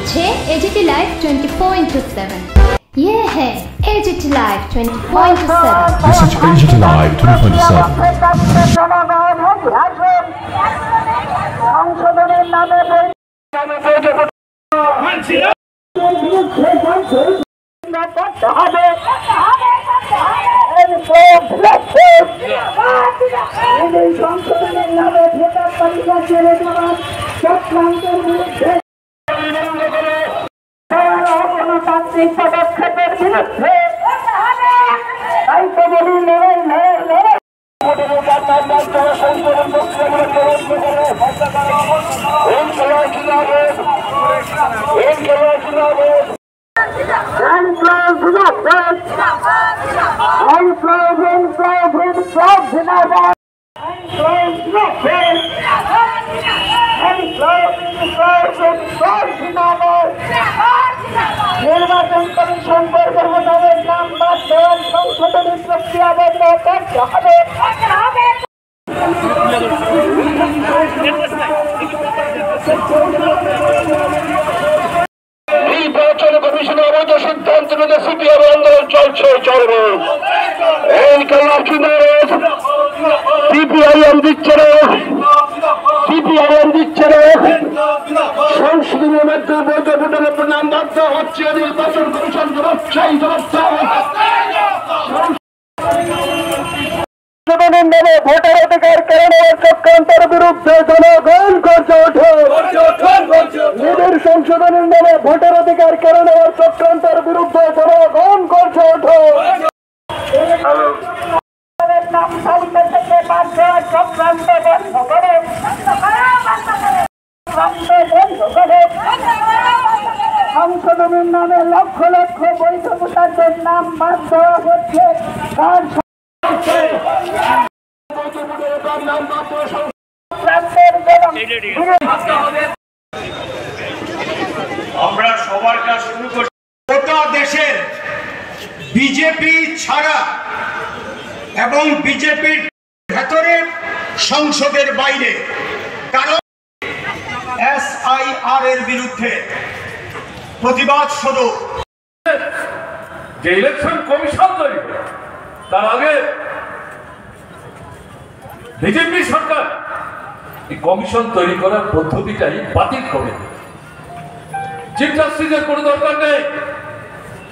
হচ্ছে AGT Live 24/7। ये है AGT Live 24/7। This is AGT Live 24/7। গণতান্ত্রিক পদক্ষেপের বিরুদ্ধে নির্বাচন কমিশন পরিবর্তনের নাম বাদ দেওয়ার সংশোধনী প্রক্রিয়া বন্ধ করতে হবে। নির্বাচন কমিশনের অবৈধ সিদ্ধান্ত নিয়ে সিপিআর আন্দোলন চলবে। এই সিপিআইএম দিচ্ছে সংশোধনের মাধ্যমে বৈধ ভোটারের নাম বাদ দেওয়া হচ্ছে। নির্বাচন কমিশন ভোটার অধিকার কেড়ে চক্রান্তের বিরুদ্ধে জনগণ গর্জে ওঠে। নিজের সংশোধনের নামে ভোটার অধিকার কেড়ে নেওয়ার চক্রান্তের বিরুদ্ধে জনগণ গর্জে ওঠে। নাম তালিকা থেকে বাদ দেওয়ার চক্রান্ত বন্ধ করে সংশোধনের নামে লক্ষ লক্ষ বৈধ ভোটারদের নাম বাদ দেওয়া হচ্ছে। আমরা সবার কাজ শুরু করছি। গোটা দেশের বিজেপি ছাড়া এবং বিজেপির ভেতরে সংসদের বাইরে কারণ SIR এর বিরুদ্ধে প্রতিবাদ স্বরূপ যে ইলেকশন কমিশন তৈরি তার আগে বিজেপি সরকার এই কমিশন তৈরি করার পদ্ধতিটাই বাতিল করে। চিফ জাস্টিসের কোনো দরকার নেই,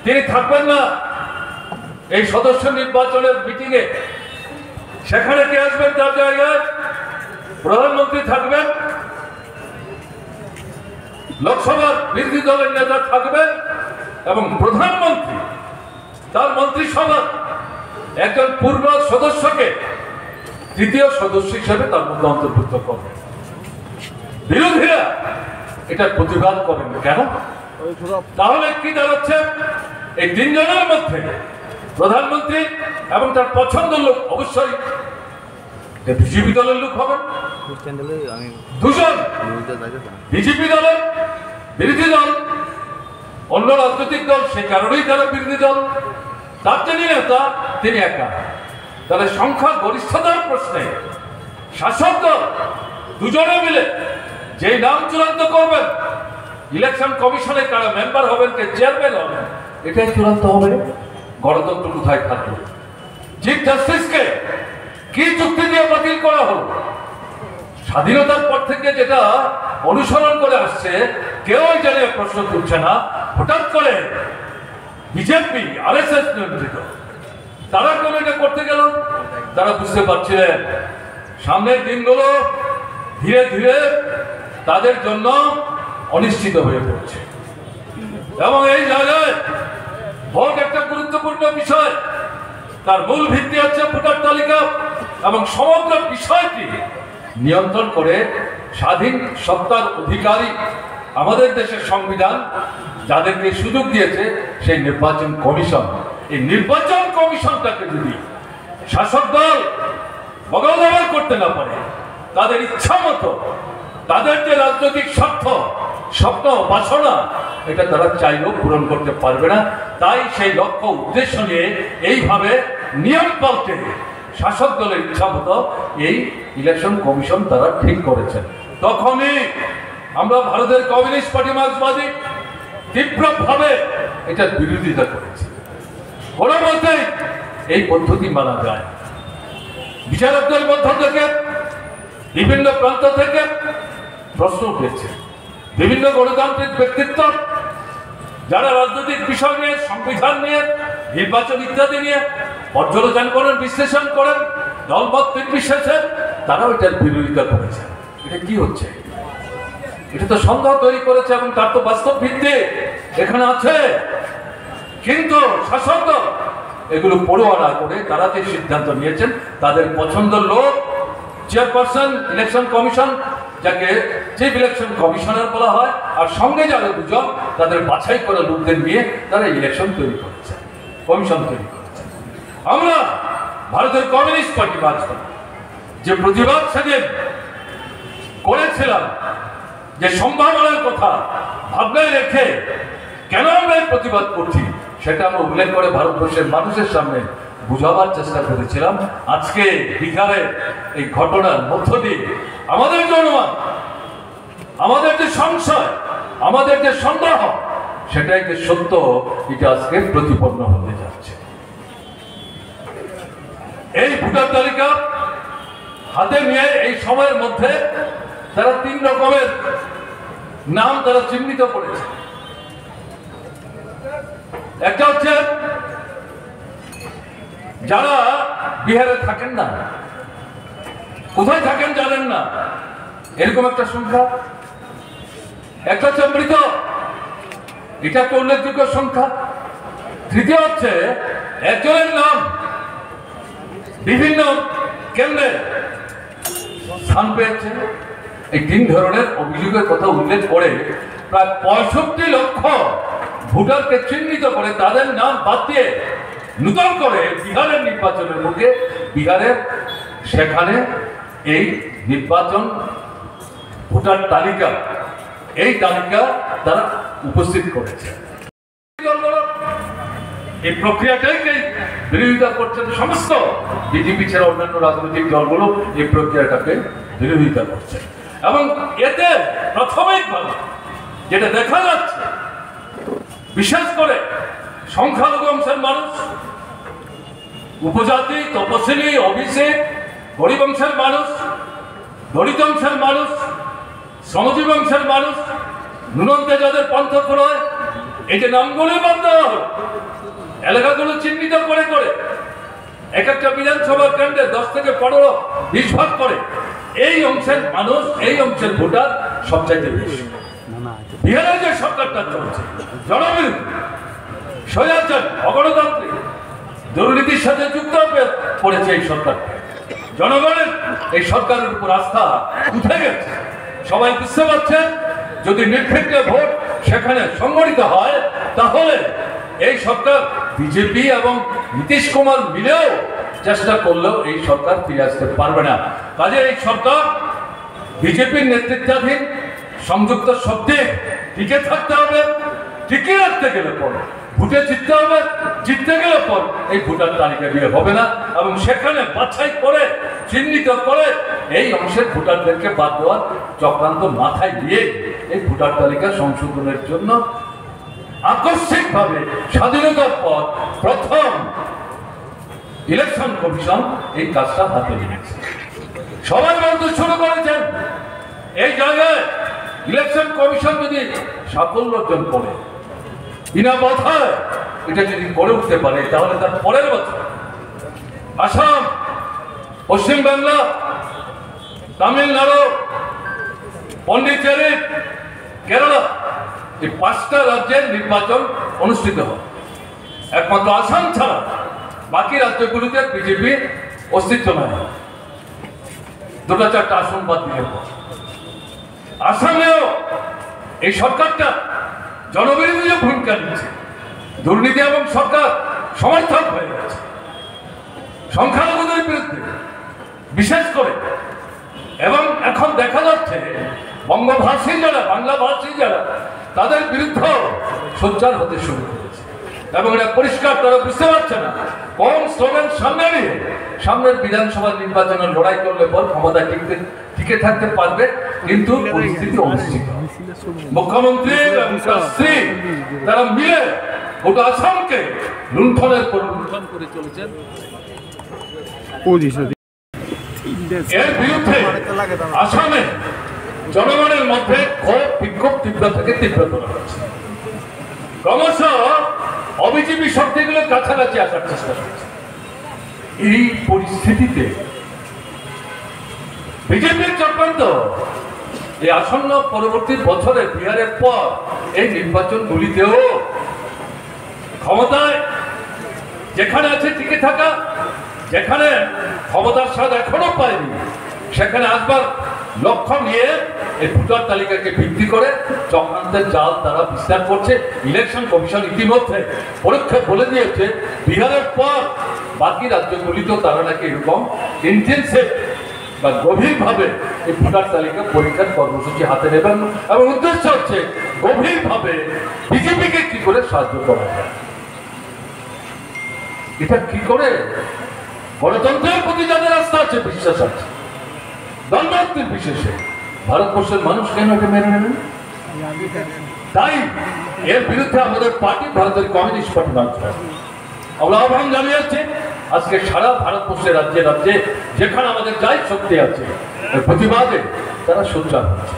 তিনি থাকবেন না এই সদস্য নির্বাচনের মিটিং এ। সেখানে কে আসবেন? তার জায়গায় প্রধানমন্ত্রী থাকবেন, লোকসভার বিরোধী দলের নেতা থাকবেন এবং প্রধানমন্ত্রী তার মন্ত্রিসভার একজন পূর্ণ সদস্যকে তৃতীয় সদস্য হিসেবে তার মধ্যে অন্তর্ভুক্ত করবেন। বিরোধীরা এটার প্রতিবাদ করেন কেন? তাহলে কি দাঁড়াচ্ছে? এই তিনজনের মধ্যে প্রধানমন্ত্রী এবং তার পছন্দের লোক অবশ্যই বিজেপি দলের লোক হবেন, দুজন বিজেপি দলের বিরোধী দল, অন্য রাজনৈতিক দল, সে কারণেই তারা বিরোধী দল, তার যিনি নেতা তিনি একা। তাহলে সংখ্যা গরিষ্ঠতার প্রশ্নে শাসক দল দুজনে মিলে যেই নাম চূড়ান্ত করবেন, ইলেকশন কমিশনে কারা মেম্বার হবেন, কে চেয়ারম্যান হবেন, এটাই চূড়ান্ত হবে। গণতন্ত্র কোথায় থাকবে? চিফ জাস্টিসকে কি চুক্তি দিয়ে বাতিল করা হলো? স্বাধীনতার পর থেকে যেটা অনুসরণ করে আসছে কেউ জানিয়ে প্রশ্ন তুলছে না। হঠাৎ করে বিজেপি RSS নিয়ন্ত্রিত তারা কেন এটা করতে গেল? তারা বুঝতে পারছিলেন সামনের দিনগুলো ধীরে ধীরে তাদের জন্য অনিশ্চিত হয়ে পড়ছে এবং এই জায়গায় ভোট একটা গুরুত্বপূর্ণ বিষয়। তার মূল ভিত্তি হচ্ছে ভোটার তালিকা এবং সমগ্র বিষয়টি নিয়ন্ত্রণ করে স্বাধীন সত্তার অধিকারী আমাদের দেশের সংবিধান যাদেরকে সুযোগ দিয়েছে সেই নির্বাচন কমিশন। এই নির্বাচন কমিশনটাকে যদি শাসক দল বগলদাবাল করতে না পারে, তাদের ইচ্ছা মতো তাদের যে রাজনৈতিক স্বপ্ন বাসনা এটা তারা চাইলেও পূরণ করতে পারবে না। তাই সেই লক্ষ্য উদ্দেশ্য নিয়ে এইভাবে নিয়ম পাল্টে শাসক দলের ইচ্ছা মতো এই ইলেকশন কমিশন তারা ঠিক করেছেন। তখনই আমরা ভারতের কমিউনিস্ট পার্টি, মার্ক্সবাদী তীব্রভাবে এটার বিরোধিতা করেছে। কোনো মতেই এই পদ্ধতি মানা যায়। বিচারকদের মধ্য থেকে বিভিন্ন প্রান্ত থেকে প্রশ্ন উঠেছে। বিভিন্ন গণতান্ত্রিক ব্যক্তিত্ব যারা রাজনৈতিক বিষয় নিয়ে, সংবিধান নিয়ে, নির্বাচন ইত্যাদি নিয়ে পর্যালোচনা করেন, বিশ্লেষণ করেন, দলমত নির্বিশেষে তারাও এটার বিরোধিতা করেছে। এটা কি হচ্ছে? এটা তো সন্দেহ তৈরি করেছে এবং তার তো বাস্তব ভিত্তি এখানে আছে। কিন্তু শাসক দল এগুলো পড়ুয়া না করে তারা যে সিদ্ধান্ত নিয়েছেন, তাদের পছন্দের লোক চেয়ারপারসন ইলেকশন কমিশন, যাকে চিফ ইলেকশন কমিশনার বলা হয়, আর সঙ্গে যারা দুজন তাদের বাছাই করা লোকদের নিয়ে তারা ইলেকশন তৈরি করেছে, কমিশন তৈরি করেছে। আমরা ভারতের কমিউনিস্ট পার্টি ভাজপা যে প্রতিবাদ সেদিন করেছিলাম, যে সম্ভাবনার কথা ভাবনায় রেখে কেন আমরা এই প্রতিবাদ করছি, সেটা আমরা উল্লেখ করে ভারতবর্ষের মানুষের সামনে বুঝাবার চেষ্টা করেছিলাম। আজকে বিহারের এই ঘটনার মধ্য দিয়ে আমাদের যে অনুমান, আমাদের যে সংশয়, আমাদের যে সন্দেহ, সেটাই যে সত্য, এটা আজকে প্রতিপন্ন হতে যাচ্ছে। এই ভোটার তালিকা হাতে নিয়ে এই সময়ের মধ্যে তারা 3 রকমের নাম তারা চিহ্নিত করেছে। একটা হচ্ছে যারা বিহারে থাকেন না, কোথায় থাকেন জানেন না, এরকম একটা সংখ্যা। একটা হচ্ছে মৃত, এটা একটা উল্লেখযোগ্য সংখ্যা। তৃতীয় হচ্ছে একজনের নাম বিভিন্ন কেন্দ্রে স্থান পেয়েছে। এই 3 ধরনের অভিযোগের কথা উল্লেখ করে প্রায় 65 লক্ষ ভোটারকে চিহ্নিত করে তাদের নাম বাদ দিয়ে নতুন করে বিহারের নির্বাচনের মুখে বিহারের সেখানে এই নির্বাচন ভোটার তালিকা, এই তালিকা তারা উপস্থিত করেছে। এই প্রক্রিয়াটাকে বিরোধিতা করছেন সমস্ত বিজেপি ছাড়া অন্যান্য রাজনৈতিক দলগুলো এই প্রক্রিয়াটাকে বিরোধিতা করছে। এবং এতে প্রাথমিকভাবে যেটা দেখা যাচ্ছে, বিশেষ করে সংখ্যালঘু অংশের মানুষ, উপজাতি, তপশিলি, ওবিসি, গরিব অংশের মানুষ, দলিত অংশের মানুষ, শ্রমজীবী অংশের মানুষ, নুনন্তে যাদের পার্থক্য রয়, এই যে নামগুলি বাদ দেওয়া হল, এলাকাগুলো চিহ্নিত করে করে এক একটা বিধানসভা কেন্দ্রে 10 থেকে 15-20 ভাগ করে এই অংশের মানুষ, এই অংশের ভোটার সবচাইতে বেশি। বিহারের যে সরকারটা চলছে জনবিরোধী, স্বৈরাচার, অগণতান্ত্রিক, দুর্নীতির সাথে যুক্ত করেছে এই সরকারকে। জনগণের এই সরকারের উপর আস্থা উঠে গেছে। সবাই বুঝতে পারছে যদি নির্বিঘ্নে ভোট সেখানে সংগঠিত হয়, তাহলে এই সরকার বিজেপি এবং নীতিশ কুমার মিলেও চেষ্টা করলেও এই সরকার ফিরে আসতে পারবে না। কাজে এই সরকার বিজেপির নেতৃত্বাধীন সংযুক্ত শক্তি টিকে থাকতে হবে। টিকে রাখতে গেলে পর ভোটে জিততে হবে, জিততে গেলে পর এই ভোটার তালিকা দিয়ে হবে না, এবং সেখানে বাছাই করে চিহ্নিত করে এই অংশের ভোটারদেরকে বাদ দেওয়ার চক্রান্ত মাথায় দিয়ে এই ভোটার তালিকা সংশোধনের জন্য আকস্মিকভাবে স্বাধীনতার পর প্রথম ইলেকশন কমিশন এই কাজটা হাতে নিয়েছে। সবাই বলতে শুরু করেছেন এই জায়গায় ইলেকশন কমিশন যদি সাফল্য অর্জন করে, বিনা বাধায় এটা যদি করে উঠতে পারে, তাহলে তার পরের বছর আসাম, পশ্চিমবাংলা, তামিলনাড়ু, পন্ডিচেরি, কেরালা, এই 5টা রাজ্যের নির্বাচন অনুষ্ঠিত হয়। একমাত্র আসাম ছাড়া বাকি রাজ্যগুলিতে বিজেপি অস্তিত্ব নয়। 2-4টা আসন বাদ দিলে আসামেও এই সরকারটা জনবিরোধী ভূমিকা নিচ্ছে, দুর্নীতি এবং সরকার সমর্থক হয়ে গেছে সংখ্যালঘুদের বিরুদ্ধে বিশেষ করে। এবং এখন দেখা যাচ্ছে বঙ্গভাষী যারা, বাংলাভাষী যারা, তাদের বিরুদ্ধে সোচ্চার হতে শুরু করেছে। এবং এটা পরিষ্কার তারা বুঝতে পারছে না কোন স্লোগান সামনে নিয়ে সামনের বিধানসভা নির্বাচনের লড়াই করলে পর ক্ষমতায় টিকে থাকতে পারবে, কিন্তু পরিস্থিতি অনিশ্চিত। মুখ্যমন্ত্রী এবং তার স্ত্রী তারা মিলে গোটা আসামকে লুণ্ঠনের পর লুণ্ঠন করে চলেছেন। এর বিরুদ্ধে আসামে জনগণের মধ্যে ক্ষোভ বিক্ষোভ তীব্র থেকে তীব্রতর হচ্ছে। ক্রমশ অবিজেপি শক্তিগুলো কাছাকাছি আসার চেষ্টা করছে। এই পরিস্থিতিতে বিজেপির চক্রান্ত এই আসন্ন পরবর্তী বছরে বিহারের পর এই নির্বাচনগুলিতেও ক্ষমতায় যেখানে আছে টিকে থাকা, যেখানে ক্ষমতার স্বাদ এখনো পায়নি সেখানে আসবার লক্ষ্য নিয়ে এই ভোটার তালিকাকে ভিত্তি করে চক্রান্তের জাল তারা বিস্তার করছে। ইলেকশন কমিশন ইতিমধ্যে পরীক্ষা বলে দিয়েছে বিহারের পর বাকি রাজ্যগুলিতেও তারা নাকি এরকম ইন্টেন্সিভ বা গভীরভাবে এই ভোটার তালিকা পরীক্ষার কর্মসূচি হাতে নেবেন এবং উদ্দেশ্য হচ্ছে গভীরভাবে বিজেপিকে কি করে সাহায্য করা যায়। এটা কি করে গণতন্ত্রের প্রতি যাদের আস্থা আছে, বিশ্বাস আছে, দলমতের বিশেষে ভারতবর্ষের মানুষ কেন এটা মেনে নেবেন? তাই এর বিরুদ্ধে আমাদের পার্টি ভারতের কমিউনিস্ট পার্টি বাংলাদেশ আমরা আহ্বান জানিয়েছি আজকে সারা ভারতবর্ষের রাজ্যে রাজ্যে যেখানে আমাদের যাই শক্তি আছে এর প্রতিবাদে তারা সোচ্চার হচ্ছে।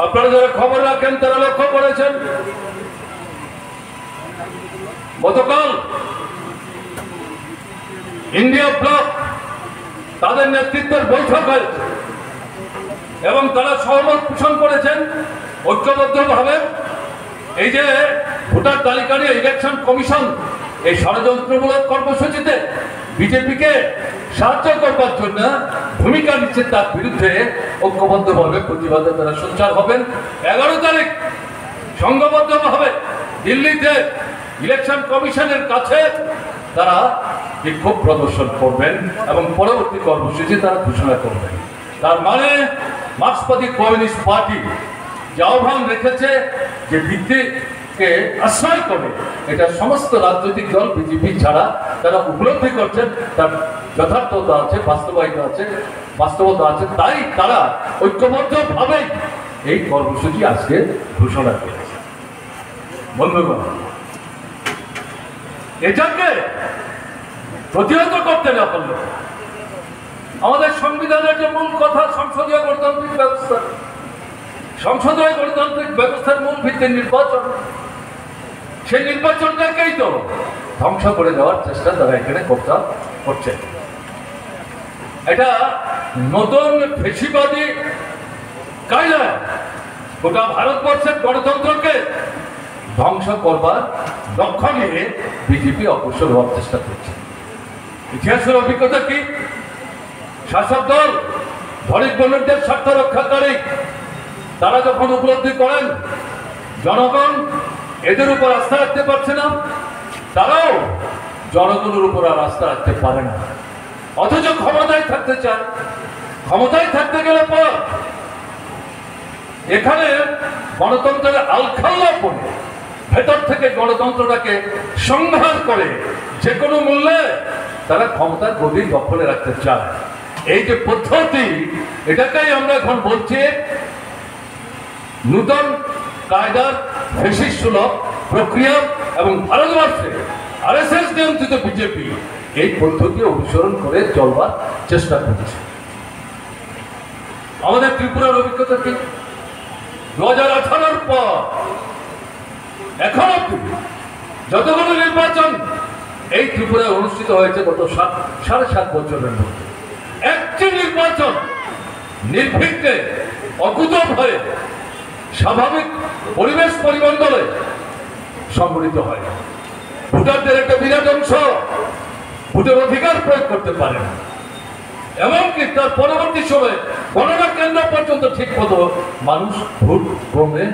আপনারা যারা খবর রাখেন তারা লক্ষ্য করেছেন গতকাল ইন্ডিয়া ব্লক তাদের নেতৃত্বের বৈঠক হয়েছে এবং তারা সহমত পোষণ করেছেন ঐক্যবদ্ধভাবে এই যে ভোটার তালিকা নিয়ে ইলেকশন কমিশন এই ষড়যন্ত্রমূলক কর্মসূচিতে বিজেপিকে সাহায্য করবার জন্য ভূমিকা নিচ্ছে তার বিরুদ্ধে ঐক্যবদ্ধভাবে প্রতিবাদে তারা সোচ্চার হবেন। 11 তারিখ সংঘবদ্ধভাবে দিল্লিতে ইলেকশন কমিশনের কাছে তারা বিক্ষোভ প্রদর্শন করবেন এবং পরবর্তী কর্মসূচি তারা ঘোষণা করবেন। তার মানে মার্ক্সবাদী কমিউনিস্ট পার্টি যে আহ্বান রেখেছে যে ভিত্তিকে আশ্রয় করে এটা সমস্ত রাজনৈতিক দল বিজেপি ছাড়া তারা উপলব্ধি করছেন, তার যথার্থতা আছে, বাস্তবতা আছে, তাই তারা ঐক্যবদ্ধভাবেই এই কর্মসূচি আজকে ঘোষণা করেছে। বন্ধুগণ, এটাকে প্রতিহত করতে না পারলে আমাদের সংবিধানের যে মূল কথা সংসদীয় গণতান্ত্রিক ব্যবস্থা, সংসদীয় গণতান্ত্রিক ব্যবস্থার মূল ভিত্তি নির্বাচন, সেই নির্বাচনটাকেই তো ধ্বংস করে দেওয়ার চেষ্টা তারা এখানে করছে। এটা নতুন ফেসিবাদী কায়দা গোটা ভারতবর্ষের গণতন্ত্রকে ধ্বংস করবার লক্ষ্য নিয়ে বিজেপি অগ্রসর হওয়ার চেষ্টা করছে। ইতিহাসের অভিজ্ঞতা কি? শাসক দল ধনিক বণিকদের স্বার্থ রক্ষাকারী তারা যখন উপলব্ধি করেন জনগণ এদের উপর আস্থা রাখতে পারছে না, তারাও জনগণের উপর আর আস্থা রাখতে পারে না, অথচ ক্ষমতায় থাকতে চায়। ক্ষমতায় থাকতে গেলে পর এখানে গণতন্ত্রের আলখাল্লা পড়ে ভেতর থেকে গণতন্ত্রটাকে সংহার করে যে কোনো মূল্যে তারা ক্ষমতার গদি দখলে রাখতে চায়। এই যে পদ্ধতি, এটাকেই আমরা এখন বলছি নূতন কায়দার ফ্যাসিস্ট সুলভ প্রক্রিয়া এবং ভারতবর্ষে আরএসএস নিয়ন্ত্রিত বিজেপি এই পদ্ধতি অনুসরণ করে চলবার চেষ্টা করছে। আমাদের ত্রিপুরার অভিজ্ঞতা কি? 2018 পর এখন অব্দি যতগুলো নির্বাচন এই ত্রিপুরায় অনুষ্ঠিত হয়েছে গত 7.5 বছরের মধ্যে একটি নির্বাচন নির্বিঘ্নে অকুতভ হয়ে স্বাভাবিক পরিবেশ পরিমণ্ডলে সংগঠিত হয়। ভোটারদের একটা বিরাট অংশ ভোটের অধিকার প্রয়োগ করতে পারে না, এমনকি তার পরবর্তী সময়ে গণনা কেন্দ্র পর্যন্ত ঠিক মতো মানুষ ভোট গ্রহণে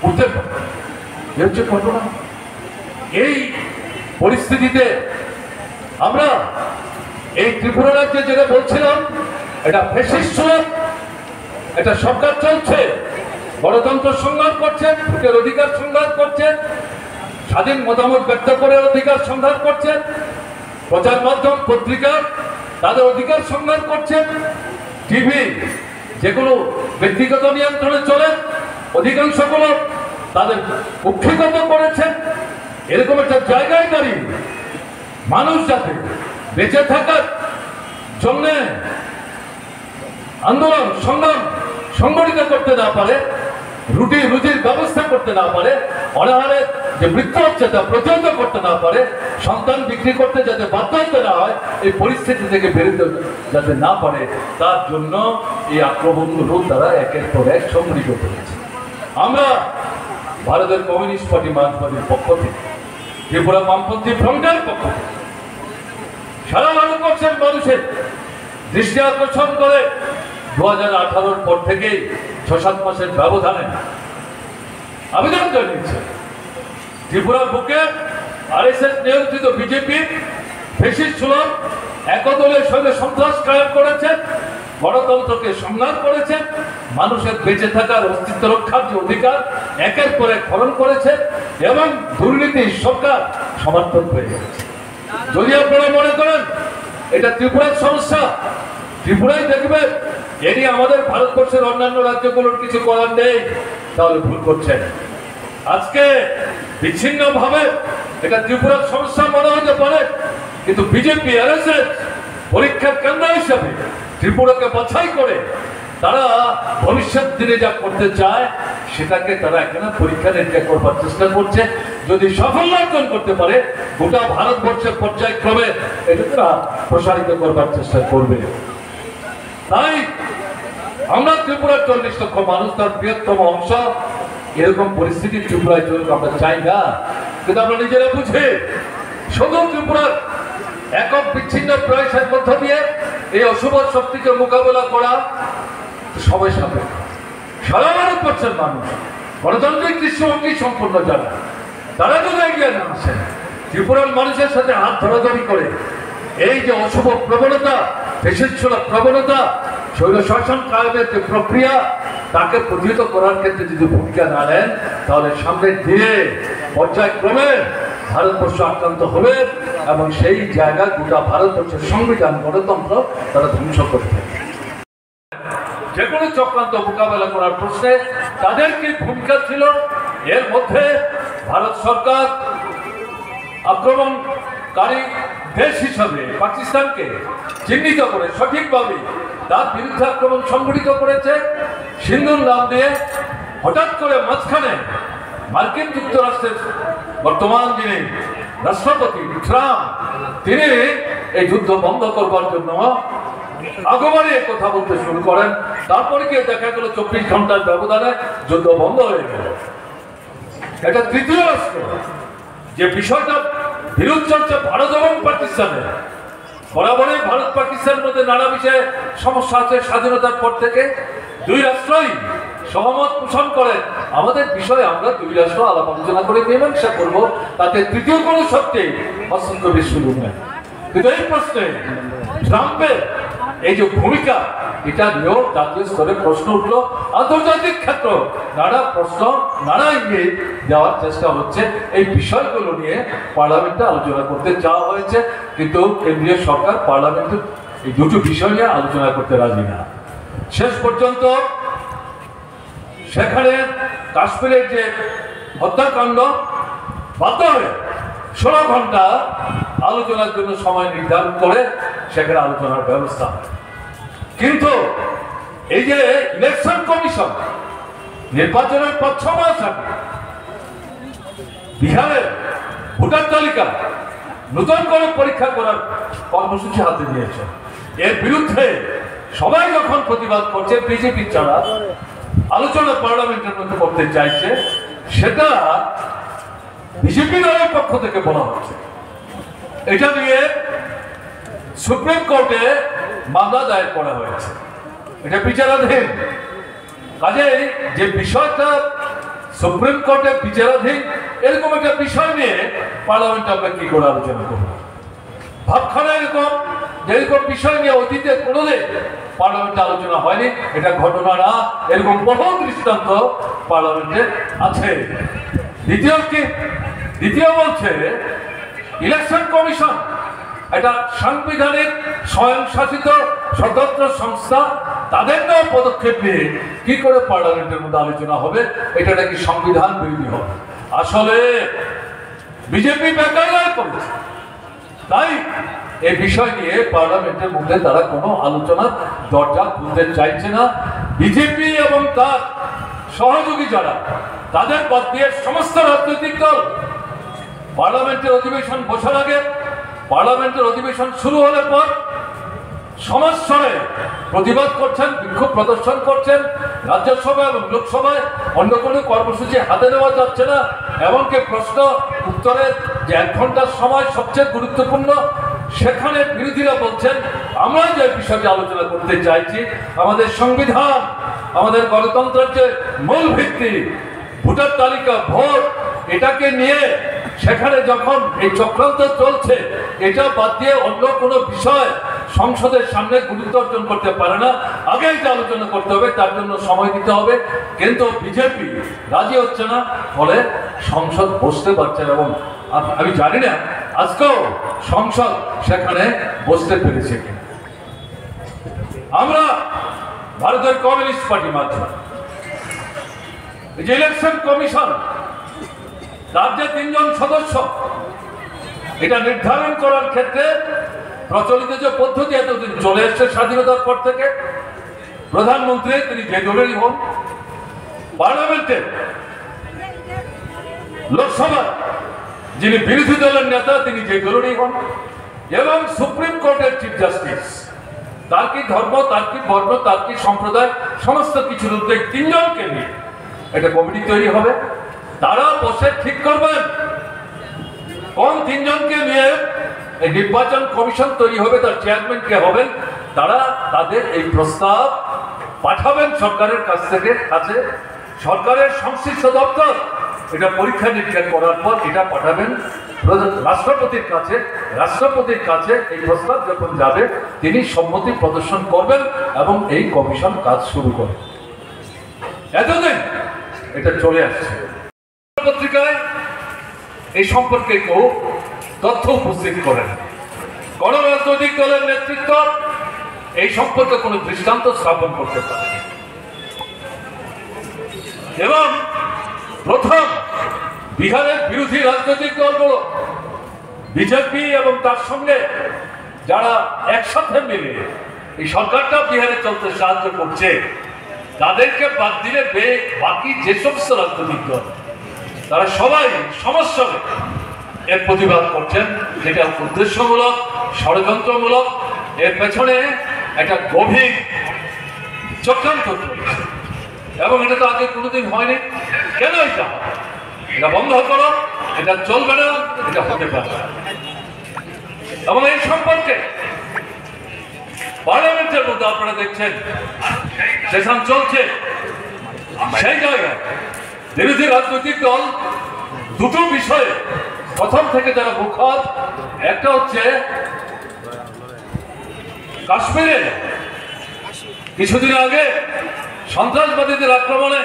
উঠতে পারে। এ হচ্ছে ঘটনা। এই পরিস্থিতিতে আমরা এই ত্রিপুরা রাজ্যে যেটা বলছিলাম, এটা ফ্যাসিস্ট এটা সরকার চলছে, গণতন্ত্র সংঘাত করছে, ভোটের অধিকার সংঘাত করছে, স্বাধীন মতামত ব্যক্ত করার অধিকার সংঘাত করছে, প্রচার মাধ্যম পত্রিকা তাদের অধিকার সংঘাত করছে, টিভি যেগুলো ব্যক্তিগত নিয়ন্ত্রণে চলে অধিকাংশগুলো তাদের কুক্ষিগত করেছেন। এরকম একটা জায়গায় দাঁড়িয়ে মানুষ যাতে বেঁচে থাকার জন্য আন্দোলন সংগ্রাম সংগঠিত করতে না পারে, রুজির ব্যবস্থা করতে না পারে, অনাহারে যে মৃত্যু হচ্ছে তা প্রতিহত করতে না পারে, সন্তান বিক্রি করতে যাতে বাধ্য হতে না হয়, এই পরিস্থিতি থেকে বেরোতে যাতে না পারে, তার জন্য এই আক্রমণগুলো তারা একের পর এক সংগঠিত করেছে। আমরা ভারতের কমিউনিস্ট পার্টি মার্ক্সবাদীর পক্ষ থেকে, ত্রিপুরা বামপন্থী ফ্রন্টের পক্ষ থেকে সারা ভারতবর্ষের মানুষের দৃষ্টি আকর্ষণ করে 2018 পর থেকে 6-7 মাসের ব্যবধানে আবেদন জানিয়েছে ত্রিপুরার বুকে আরএসএস নিয়ন্ত্রিত বিজেপি ফ্যাসিস্ট সুলভ একদলের সঙ্গে সন্ত্রাস কায়েম করেছে, গণতন্ত্রকে সংঘাত করেছে, মানুষের বেঁচে থাকার অস্তিত্ব রক্ষার যে অধিকার একের পর এক হরণ করেছে এবং দুর্নীতি সরকার সমর্থন হয়ে গেছে। যদি আপনারা মনে করেন এটা ত্রিপুরার সমস্যা, ত্রিপুরাই দেখবেন এটি আমাদের ভারতবর্ষের অন্যান্য রাজ্যগুলোর কিছু করার নেই, তাহলে ভুল করছেন। আজকে বিচ্ছিন্ন ভাবে এটা ত্রিপুরার সমস্যা মনে হতে পারে, কিন্তু বিজেপি আরএসএস পরীক্ষার কেন্দ্র হিসাবে ত্রিপুরাকে বাছাই করে তারা ভবিষ্যৎ দিনে যা করতে চায় সেটাকে তারা এখানে পরীক্ষা নিরীক্ষা করবার চেষ্টা করছে। যদি সাফল্য অর্জন করতে পারে গোটা ভারতবর্ষের পর্যায়ক্রমে এটা তারা প্রসারিত করবার চেষ্টা করবে। তাই আমরা ত্রিপুরার 40 লক্ষ মানুষ, তার বৃহত্তম অংশ এরকম পরিস্থিতি ত্রিপুরায় চলুক আমরা চাই না, কিন্তু আমরা নিজেরা বুঝে শুধু ত্রিপুরার একক বিচ্ছিন্ন প্রয়াসের মধ্য দিয়ে এই অশুভ শক্তিকে মোকাবেলা করা সবাই সাপেক্ষ। সারা ভারতবর্ষের মানুষ গণতান্ত্রিক দৃষ্টিভঙ্গি সম্পূর্ণ যারা, তারা যদি এগিয়ে না আসেন ত্রিপুরার মানুষের সাথে হাত ধরাধরি করে এই যে অশুভ প্রবণতা, ফ্যাসিস্ট প্রবণতা, স্বৈর শাসন কায়েমের যে প্রক্রিয়া তাকে প্রতিহত করার ক্ষেত্রে যদি ভূমিকা না নেন তাহলে সামনের দিনে পর্যায়ক্রমে ভারতবর্ষ আক্রান্ত হবে এবং সেই জায়গায় গোটা ভারতবর্ষের সংবিধান গণতন্ত্র তারা ধ্বংস করতে হবে। যে কোনো চক্রান্ত মোকাবেলা করার প্রশ্নে তাদের কি ভূমিকা ছিল, এর মধ্যে ভারত সরকার আক্রমণকারী দেশ হিসাবে পাকিস্তানকে চিহ্নিত করে সঠিকভাবে তার বিরুদ্ধে আক্রমণ সংঘটিত করেছে। সিন্ধুর নাম দিয়ে হঠাৎ করে মাঝখানে মার্কিন যুক্তরাষ্ট্রের বর্তমান যিনি রাষ্ট্রপতি ট্রাম্প, তিনি এই যুদ্ধ বন্ধ করবার জন্য আগমনে কথা বলতে শুরু করেন। তারপরে গিয়ে দেখা গেল 24 ঘন্টার ব্যবধানে যুদ্ধ বন্ধ হয়ে গেল। এটা তৃতীয় রাষ্ট্র যে বিষয়টা বিরোধ চলছে ভারত এবং পাকিস্তানের। বরাবরই ভারত পাকিস্তানের মধ্যে নানা বিষয়ে সমস্যা আছে। স্বাধীনতার পর থেকে দুই রাষ্ট্রই সহমত পোষণ করেন আমাদের বিষয়ে আমরা দুই রাষ্ট্র আলাপ আলোচনা করে মীমাংসা করবো, তাতে তৃতীয় কোনো সত্যি হস্তক্ষেপের সুযোগ নেই। কিন্তু এই প্রশ্নে ট্রাম্পের এই যে ভূমিকা, এটা নিয়েও জাতীয় স্তরে প্রশ্ন উঠলো। আন্তর্জাতিক ক্ষেত্র নানা প্রশ্ন, নানা ইঙ্গিত দেওয়ার চেষ্টা হচ্ছে। এই বিষয়গুলো নিয়ে পার্লামেন্টে আলোচনা করতে চাওয়া হয়েছে, কিন্তু কেন্দ্রীয় সরকার পার্লামেন্টে এই দুটো বিষয় নিয়ে আলোচনা করতে রাজি না। শেষ পর্যন্ত সেখানে কাশ্মীরের যে হত্যাকাণ্ড বাধ্য হয়ে 16 ঘন্টা আলোচনার জন্য সময় নির্ধারণ করে সেখানে আলোচনার ব্যবস্থা হয়। কিন্তু এই যে ইলেকশন কমিশন নির্বাচনের 5 মাস আগে বিহারের ভোটার তালিকা নতুন করে পরীক্ষা করার কর্মসূচি হাতে নিয়েছে, এর বিরুদ্ধে সবাই যখন প্রতিবাদ করছে, বিজেপি ছাড়া আলোচনা পার্লামেন্টের মধ্যে করতে চাইছে, সেটা বিজেপি দলের পক্ষ থেকে বলা হচ্ছে। এটা নিয়ে সুপ্রিম কোর্টে মামলা দায়ের করা হয়েছে, এটা বিচারাধীন। কাজেই যে বিষয়টা সুপ্রিম কোর্টে বিচারাধীন, এরকম একটা বিষয় নিয়ে পার্লামেন্টে আমরা কি করে আলোচনা করবো? ভাবখানা এরকম যেরকম বিষয় নিয়ে অতীতে কোনোদিন পার্লামেন্টে আলোচনা হয়নি, এটা ঘটনা না। এরকম বহু দৃষ্টান্ত পার্লামেন্টে আছে। দ্বিতীয় বলছে ইলেকশন কমিশন এটা সাংবিধানিক স্বয়ংশাসিত স্বতন্ত্র সংস্থা, তাদের নেওয়া পদক্ষেপ নিয়ে কি করে পার্লামেন্টের মধ্যে আলোচনা হবে, এটা নাকি সংবিধান বিরোধী হবে। আসলে বিজেপি বেকায়দায় করেছে, তাই এই বিষয় নিয়ে পার্লামেন্টের মধ্যে তারা কোনো আলোচনার দরজা খুলতে চাইছে না। বিজেপি এবং তার সহযোগী যারা, তাদের বাদ দিয়ে সমস্ত রাজনৈতিক দল পার্লামেন্টের অধিবেশন বসার আগে, পার্লামেন্টের অধিবেশন শুরু হলে পর সমাজসরে প্রতিবাদ করছেন, বিক্ষোভ প্রদর্শন করছেন। রাজ্যসভা এবং লোকসভায় অন্য কোনো কর্মসূচি হাতে নেওয়া যাচ্ছে না। এমনকি প্রশ্ন উত্তরের যে 1 ঘন্টার সময় সবচেয়ে গুরুত্বপূর্ণ, সেখানে বিরোধীরা বলছেন আমরা যে বিষয়টি আলোচনা করতে চাইছি, আমাদের সংবিধান, আমাদের গণতন্ত্রের যে মূল ভিত্তি ভোটার তালিকা, ভোট, এটাকে নিয়ে সেখানে যখন এই চক্রান্ত চলছে, এটা বাদ দিয়ে অন্য কোনো বিষয় সংসদের সামনে গুরুত্ব অর্জন করতে পারে না। আগেই যে আলোচনা করতে হবে, তার জন্য সময় দিতে হবে, কিন্তু বিজেপি রাজি হচ্ছে না, ফলে সংসদ বসতে পারছে না। এবং আমি জানি না আজকেও সংসদ সেখানে বসতে পেরেছে কিনা। আমরা ভারতের কমিউনিস্ট পার্টি মাধ্যমে যে ইলেকশন কমিশন, তার যে 3 জন সদস্য, এটা নির্ধারণ করার ক্ষেত্রে প্রচলিত যে পদ্ধতি এতদিন চলে এসছে স্বাধীনতার পর থেকে, প্রধানমন্ত্রী তিনি যে দলেরই হন, পার্লামেন্টের লোকসভার যিনি বিরোধী দলের নেতা তিনি যে দলেরই হন, এবং সুপ্রিম কোর্টের চিফ জাস্টিস, তার কি ধর্ম, তার কি বর্ণ, তার কি সম্প্রদায়, সমস্ত কিছুর উদ্যোগ 3 জনকে নিয়ে একটা কমিটি তৈরি হবে। তারা বসে ঠিক করবেন কোন 3 জনকে নিয়ে এই নির্বাচন কমিশন তৈরি হবে, তার চেয়ারম্যান কে হবেন। তারা তাদের এই প্রস্তাব পাঠাবেন সরকারের কাছ থেকে কাছে, সরকারের সংশ্লিষ্ট দপ্তর এটা পরীক্ষা নিরীক্ষা করার পর এটা পাঠাবেন রাষ্ট্রপতির কাছে। রাষ্ট্রপতির কাছে এই প্রস্তাব যখন যাবে, তিনি সম্মতি প্রদর্শন করবেন এবং এই কমিশন কাজ শুরু করবে। এতদিন এটা চলে আসছে, পত্রিকায় এই সম্পর্কে কেউ তথ্য উপস্থিত করেন। কোন রাজনৈতিক দলের নেতৃত্ব এই সম্পর্কে কোনো দৃষ্টান্ত স্থাপন করতে পারে। এবং প্রথম বিহারের বিরোধী রাজনৈতিক দলগুলো বিজেপি এবং তার সঙ্গে যারা একসাথে মিলে এই সরকারটা বিহারে চলতে সাহায্য করছে, তাদেরকে বাদ দিলে বাকি যে সমস্ত রাজনৈতিক দল, তারা সবাই সমস্যায় এর প্রতিবাদ করছেন, যেটা উদ্দেশ্যমূলক, ষড়যন্ত্রমূলক। এর পেছনে একটা গভীর চক্রান্ত চলছে এবং এটা তো আগে কোনোদিন হয়নি। কেন এটা? এটা বন্ধ করো, এটা চলবে না, এটা হতে পারে না। এবং এই সম্পর্কে পার্লামেন্টের মধ্যে আপনারা দেখছেন সেশন চলছে, সেই জায়গায় বিরোধী রাজনৈতিক দল দুটো বিষয়ে প্রথম থেকে যারা মুখর, একটা হচ্ছে কাশ্মীরে কিছুদিন আগে সন্ত্রাসবাদীদের আক্রমণে